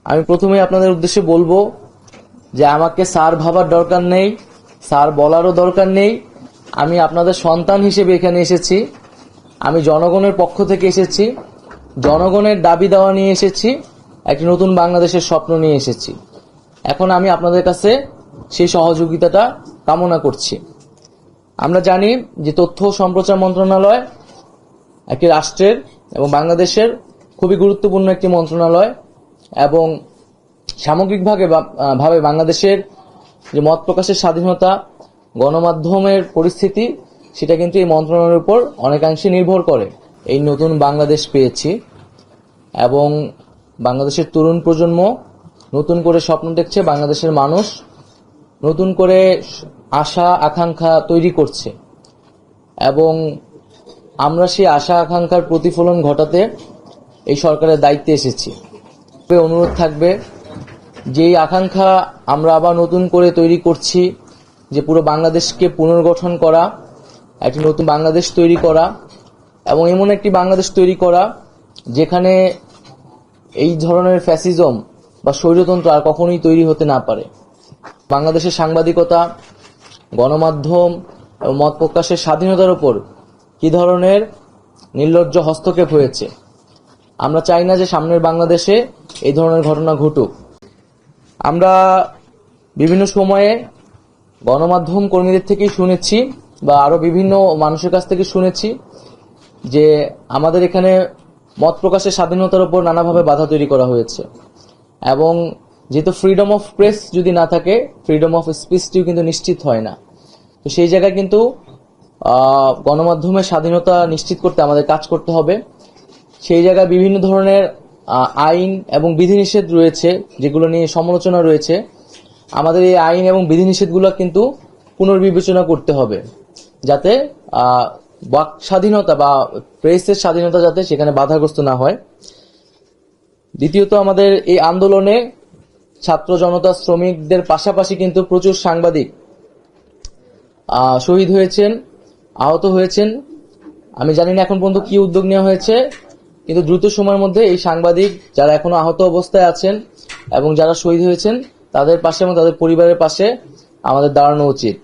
আমি প্রথমেই আপনাদের উদ্দেশ্যে বলবো যে আমাকে স্যার ভাবার দরকার নেই, স্যার বলারও দরকার নেই। আমি আপনাদের সন্তান হিসেবে এখানে এসেছি। আমি জনগণের পক্ষ থেকে এসেছি, জনগণের দাবি দেওয়া নিয়ে এসেছি, একটি নতুন বাংলাদেশের স্বপ্ন নিয়ে এসেছি। এখন আমি আপনাদের কাছে সেই সহযোগিতাটা কামনা করছি। আমরা জানি যে তথ্য ও সম্প্রচার মন্ত্রণালয় একটি রাষ্ট্রের এবং বাংলাদেশের খুবই গুরুত্বপূর্ণ একটি মন্ত্রণালয়, এবং সামগ্রিকভাবে বাংলাদেশের যে মত প্রকাশের স্বাধীনতা, গণমাধ্যমের পরিস্থিতি, সেটা কিন্তু এই মন্ত্রণালয়ের উপর অনেকাংশে নির্ভর করে। এই নতুন বাংলাদেশ পেয়েছি এবং বাংলাদেশের তরুণ প্রজন্ম নতুন করে স্বপ্ন দেখছে, বাংলাদেশের মানুষ নতুন করে আশা আকাঙ্ক্ষা তৈরি করছে, এবং আমরা সেই আশা আকাঙ্ক্ষার প্রতিফলন ঘটাতে এই সরকারের দায়িত্বে এসেছি। অনুরোধ থাকবে যে এই আকাঙ্ক্ষা আমরা আবার নতুন করে তৈরি করছি, যে পুরো বাংলাদেশকে পুনর্গঠন করা, একটি নতুন বাংলাদেশ তৈরি করা, এবং এমন একটি বাংলাদেশ তৈরি করা যেখানে এই ধরনের ফ্যাসিজম বা স্বৈরতন্ত্র আর কখনোই তৈরি হতে না পারে। বাংলাদেশের সাংবাদিকতা, গণমাধ্যম এবং মত প্রকাশের স্বাধীনতার উপর কি ধরনের নির্লজ্জ হস্তক্ষেপ হয়েছে। আমরা চাই না যে সামনের বাংলাদেশে এই ধরনের ঘটনা ঘটুক। আমরা বিভিন্ন সময়ে গণমাধ্যম কর্মীদের থেকেই শুনেছি বা আরো বিভিন্ন মানুষের কাছ থেকে শুনেছি যে আমাদের এখানে মত প্রকাশের স্বাধীনতার উপর নানাভাবে বাধা তৈরি করা হয়েছে, এবং যেহেতু ফ্রিডম অফ প্রেস যদি না থাকে, ফ্রিডম অফ স্পিচটিও কিন্তু নিশ্চিত হয় না। তো সেই জায়গায় কিন্তু গণমাধ্যমের স্বাধীনতা নিশ্চিত করতে আমাদের কাজ করতে হবে। সেই জায়গায় বিভিন্ন ধরনের আইন এবং বিধিনিষেধ রয়েছে, যেগুলো নিয়ে সমালোচনা রয়েছে। আমাদের এই আইন এবং বিধিনিষেধগুলো কিন্তু পুনর্বিবেচনা করতে হবে, যাতে বাক স্বাধীনতা বা প্রেসের স্বাধীনতা যাতে সেখানে বাধাগ্রস্ত না হয়। দ্বিতীয়ত, আমাদের এই আন্দোলনে ছাত্র জনতা, শ্রমিকদের পাশাপাশি কিন্তু প্রচুর সাংবাদিক শহীদ হয়েছেন, আহত হয়েছেন। আমি জানি না এখন পর্যন্ত কি উদ্যোগ নেওয়া হয়েছে, কিন্তু দ্রুত সময়ের মধ্যে এই সাংবাদিক যারা এখনো আহত অবস্থায় আছেন এবং যারা শহীদ হয়েছেন তাদের পাশে এবং তাদের পরিবারের পাশে আমাদের দাঁড়ানো উচিত।